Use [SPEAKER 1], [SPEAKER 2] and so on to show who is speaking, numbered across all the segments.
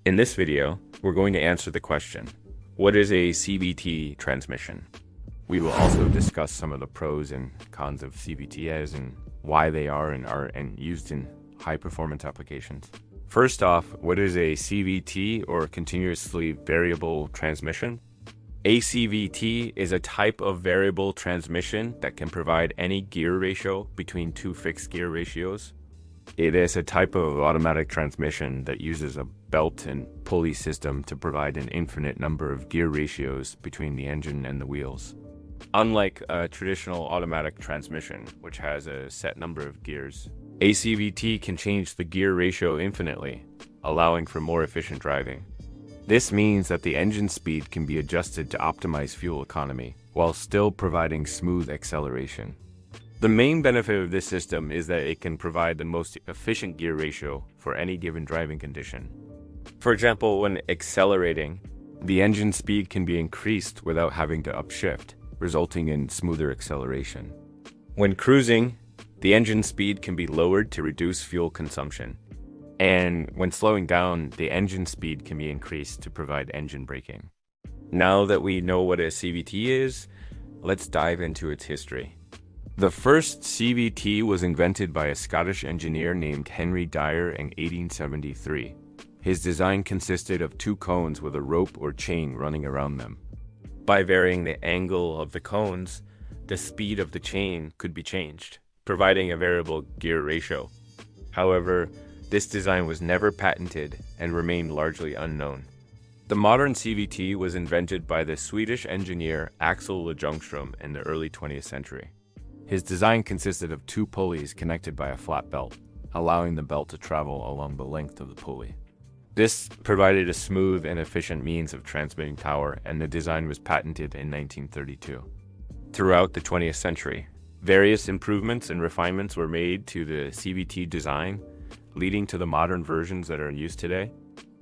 [SPEAKER 1] In this video, we're going to answer the question, what is a CVT transmission? We will also discuss some of the pros and cons of CVTs and why they are and used in high-performance applications. First off, what is a CVT or continuously variable transmission? A CVT is a type of variable transmission that can provide any gear ratio between two fixed gear ratios. It is a type of automatic transmission that uses a belt and pulley system to provide an infinite number of gear ratios between the engine and the wheels. Unlike a traditional automatic transmission, which has a set number of gears, a CVT can change the gear ratio infinitely, allowing for more efficient driving. This means that the engine speed can be adjusted to optimize fuel economy, while still providing smooth acceleration. The main benefit of this system is that it can provide the most efficient gear ratio for any given driving condition. For example, when accelerating, the engine speed can be increased without having to upshift, resulting in smoother acceleration. When cruising, the engine speed can be lowered to reduce fuel consumption. And when slowing down, the engine speed can be increased to provide engine braking. Now that we know what a CVT is, let's dive into its history. The first CVT was invented by a Scottish engineer named Henry Dyer in 1873. His design consisted of two cones with a rope or chain running around them. By varying the angle of the cones, the speed of the chain could be changed, providing a variable gear ratio. However, this design was never patented and remained largely unknown. The modern CVT was invented by the Swedish engineer Axel Ljungström in the early 20th century. His design consisted of two pulleys connected by a flat belt, allowing the belt to travel along the length of the pulley. This provided a smooth and efficient means of transmitting power, and the design was patented in 1932. Throughout the 20th century, various improvements and refinements were made to the CVT design, leading to the modern versions that are in use today.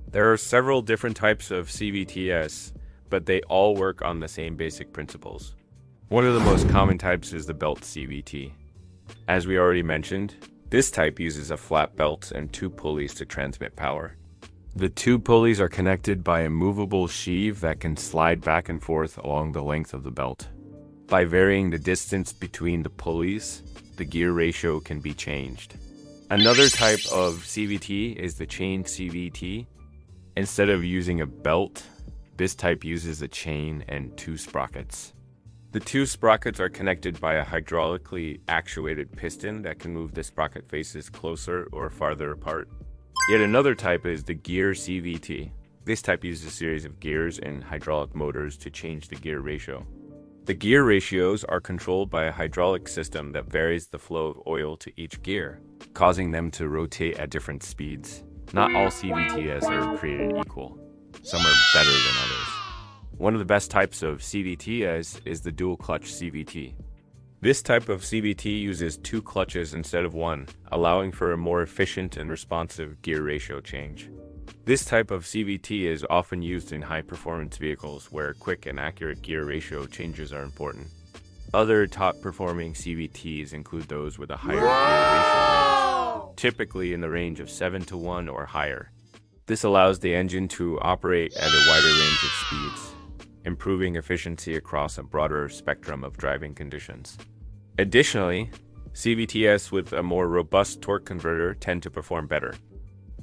[SPEAKER 1] There are several different types of CVTs, but they all work on the same basic principles. One of the most common types is the belt CVT. As we already mentioned, this type uses a flat belt and two pulleys to transmit power. The two pulleys are connected by a movable sheave that can slide back and forth along the length of the belt. By varying the distance between the pulleys, the gear ratio can be changed. Another type of CVT is the chain CVT. Instead of using a belt, this type uses a chain and two sprockets. The two sprockets are connected by a hydraulically actuated piston that can move the sprocket faces closer or farther apart. Yet another type is the gear CVT. This type uses a series of gears and hydraulic motors to change the gear ratio. The gear ratios are controlled by a hydraulic system that varies the flow of oil to each gear, causing them to rotate at different speeds. Not all CVTs are created equal. Some are better than others. One of the best types of CVTs is the dual clutch CVT. This type of CVT uses two clutches instead of one, allowing for a more efficient and responsive gear ratio change. This type of CVT is often used in high-performance vehicles where quick and accurate gear ratio changes are important. Other top-performing CVTs include those with a higher gear ratio range, typically in the range of 7:1 or higher. This allows the engine to operate at a wider range of speeds, improving efficiency across a broader spectrum of driving conditions. Additionally, CVTs with a more robust torque converter tend to perform better.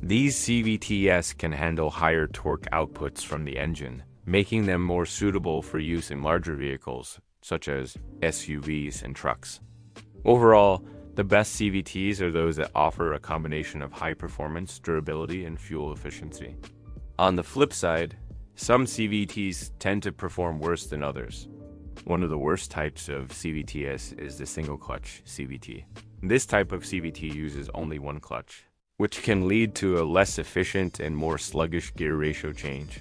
[SPEAKER 1] These CVTs can handle higher torque outputs from the engine, making them more suitable for use in larger vehicles, such as SUVs and trucks. Overall, the best CVTs are those that offer a combination of high performance, durability, and fuel efficiency. On the flip side, some CVTs tend to perform worse than others. One of the worst types of CVTs is the single clutch CVT. This type of CVT uses only one clutch, which can lead to a less efficient and more sluggish gear ratio change.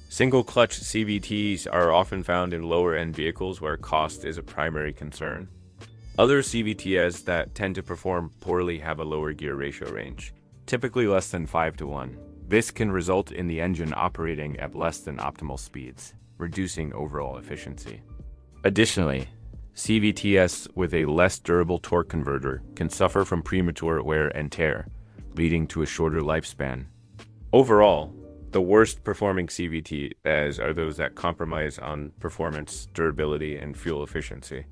[SPEAKER 1] Single clutch CVTs are often found in lower-end vehicles where cost is a primary concern. Other CVTs that tend to perform poorly have a lower gear ratio range, typically less than 5:1. This can result in the engine operating at less than optimal speeds, reducing overall efficiency. Additionally, CVTs with a less durable torque converter can suffer from premature wear and tear, leading to a shorter lifespan. Overall, The worst performing CVTs are those that compromise on performance, durability, and fuel efficiency.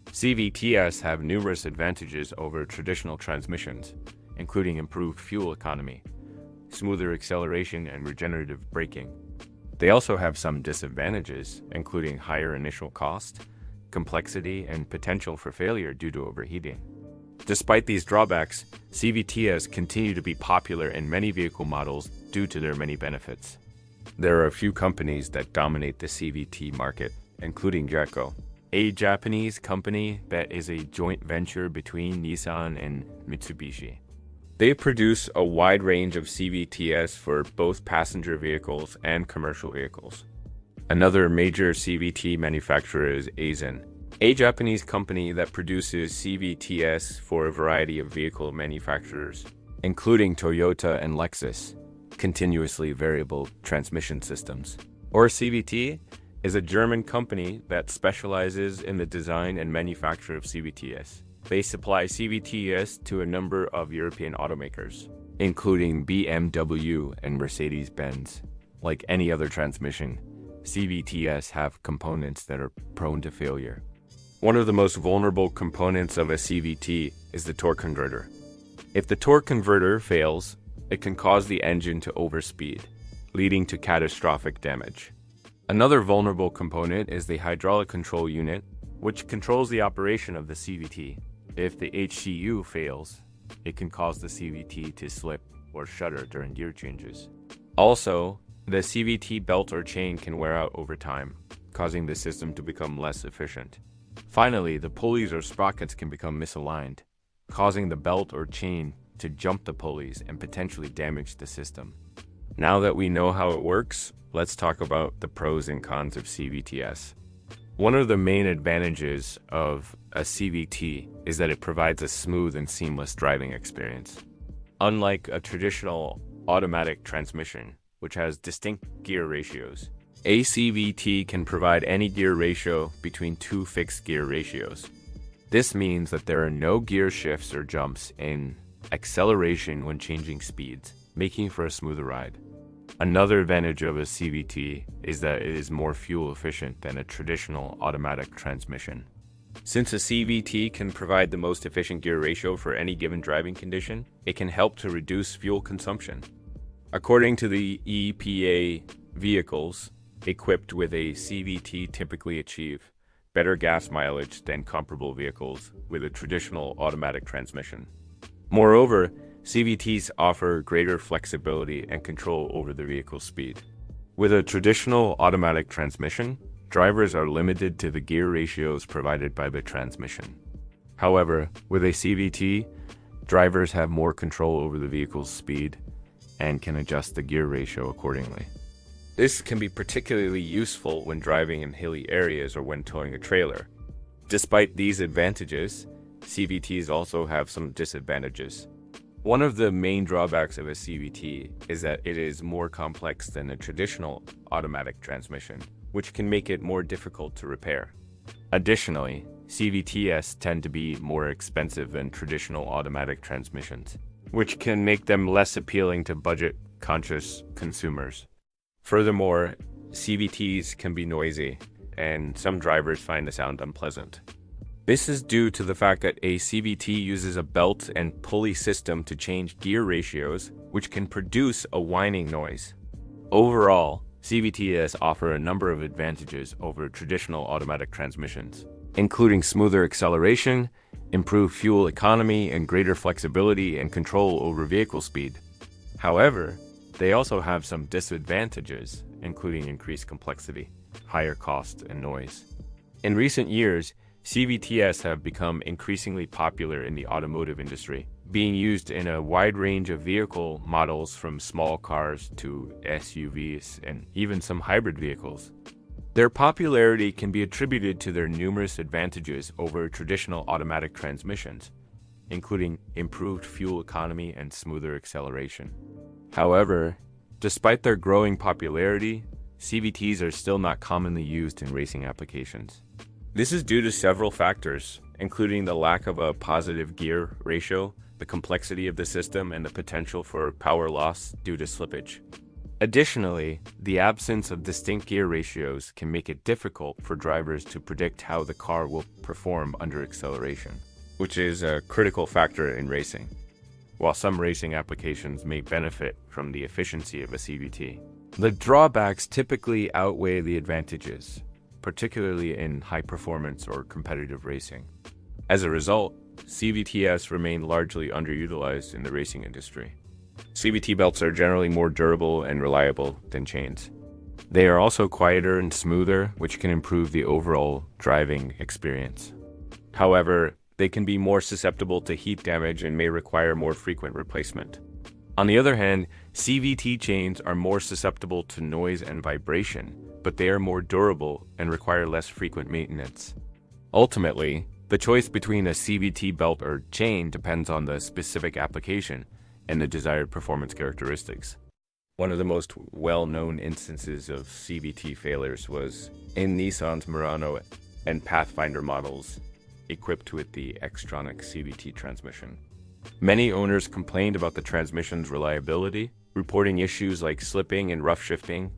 [SPEAKER 1] CVTs have numerous advantages over traditional transmissions, including improved fuel economy, smoother acceleration, and regenerative braking. They also have some disadvantages, including higher initial cost, complexity, and potential for failure due to overheating. Despite these drawbacks, CVTs continue to be popular in many vehicle models due to their many benefits. There are a few companies that dominate the CVT market, including Jeco, a Japanese company that is a joint venture between Nissan and Mitsubishi. They produce a wide range of CVTs for both passenger vehicles and commercial vehicles. Another major CVT manufacturer is Aisin, a Japanese company that produces CVTs for a variety of vehicle manufacturers, including Toyota and Lexus, continuously variable transmission systems. Or CVT is a German company that specializes in the design and manufacture of CVTs. They supply CVTs to a number of European automakers, including BMW and Mercedes-Benz. Like any other transmission, CVTs have components that are prone to failure. One of the most vulnerable components of a CVT is the torque converter. If the torque converter fails, it can cause the engine to overspeed, leading to catastrophic damage. Another vulnerable component is the hydraulic control unit, which controls the operation of the CVT. If the HCU fails, it can cause the CVT to slip or shudder during gear changes. Also, the CVT belt or chain can wear out over time, causing the system to become less efficient. Finally, the pulleys or sprockets can become misaligned, causing the belt or chain to jump the pulleys and potentially damage the system. Now that we know how it works, let's talk about the pros and cons of CVTs. One of the main advantages of a CVT is that it provides a smooth and seamless driving experience. Unlike a traditional automatic transmission, which has distinct gear ratios, a CVT can provide any gear ratio between two fixed gear ratios. This means that there are no gear shifts or jumps in acceleration when changing speeds, making for a smoother ride. Another advantage of a CVT is that it is more fuel efficient than a traditional automatic transmission. Since a CVT can provide the most efficient gear ratio for any given driving condition, it can help to reduce fuel consumption. According to the EPA, vehicles equipped with a CVT typically achieve better gas mileage than comparable vehicles with a traditional automatic transmission. Moreover, CVTs offer greater flexibility and control over the vehicle's speed. With a traditional automatic transmission, drivers are limited to the gear ratios provided by the transmission. However, with a CVT, drivers have more control over the vehicle's speed and can adjust the gear ratio accordingly. This can be particularly useful when driving in hilly areas or when towing a trailer. Despite these advantages, CVTs also have some disadvantages. One of the main drawbacks of a CVT is that it is more complex than a traditional automatic transmission, which can make it more difficult to repair. Additionally, CVTs tend to be more expensive than traditional automatic transmissions, which can make them less appealing to budget-conscious consumers. Furthermore, CVTs can be noisy, and some drivers find the sound unpleasant. This is due to the fact that a CVT uses a belt and pulley system to change gear ratios, which can produce a whining noise. Overall, CVTs offer a number of advantages over traditional automatic transmissions, including smoother acceleration, improved fuel economy, and greater flexibility and control over vehicle speed. However, they also have some disadvantages, including increased complexity, higher cost, and noise. In recent years, CVTs have become increasingly popular in the automotive industry, being used in a wide range of vehicle models from small cars to SUVs and even some hybrid vehicles. Their popularity can be attributed to their numerous advantages over traditional automatic transmissions, including improved fuel economy and smoother acceleration. However, despite their growing popularity, CVTs are still not commonly used in racing applications. This is due to several factors, including the lack of a positive gear ratio, the complexity of the system, and the potential for power loss due to slippage. Additionally, the absence of distinct gear ratios can make it difficult for drivers to predict how the car will perform under acceleration, which is a critical factor in racing. While some racing applications may benefit from the efficiency of a CVT, the drawbacks typically outweigh the advantages, particularly in high-performance or competitive racing. As a result, CVTs remain largely underutilized in the racing industry. CVT belts are generally more durable and reliable than chains. They are also quieter and smoother, which can improve the overall driving experience. However, they can be more susceptible to heat damage and may require more frequent replacement. On the other hand, CVT chains are more susceptible to noise and vibration, but they are more durable and require less frequent maintenance. Ultimately, the choice between a CVT belt or chain depends on the specific application and the desired performance characteristics. One of the most well-known instances of CVT failures was in Nissan's Murano and Pathfinder models equipped with the Xtronic CVT transmission. Many owners complained about the transmission's reliability, reporting issues like slipping and rough shifting.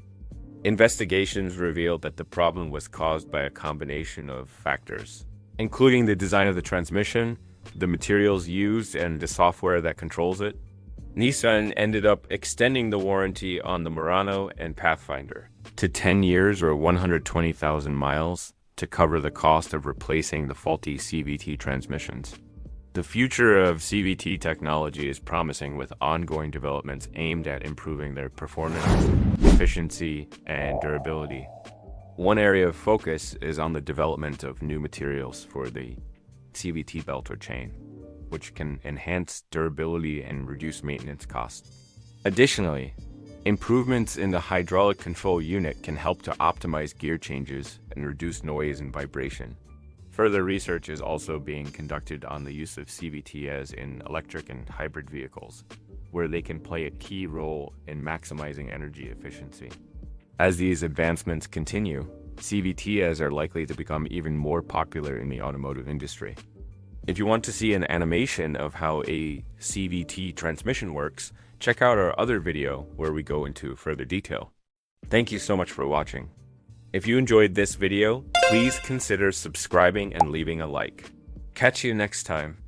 [SPEAKER 1] Investigations revealed that the problem was caused by a combination of factors, including the design of the transmission, the materials used, and the software that controls it. Nissan ended up extending the warranty on the Murano and Pathfinder to 10 years or 120,000 miles to cover the cost of replacing the faulty CVT transmissions. The future of CVT technology is promising, with ongoing developments aimed at improving their performance, efficiency, and durability. One area of focus is on the development of new materials for the CVT belt or chain, which can enhance durability and reduce maintenance costs. Additionally, improvements in the hydraulic control unit can help to optimize gear changes and reduce noise and vibration. Further research is also being conducted on the use of CVTs in electric and hybrid vehicles, where they can play a key role in maximizing energy efficiency. As these advancements continue, CVTs are likely to become even more popular in the automotive industry. If you want to see an animation of how a CVT transmission works, check out our other video where we go into further detail. Thank you so much for watching. If you enjoyed this video, please consider subscribing and leaving a like. Catch you next time.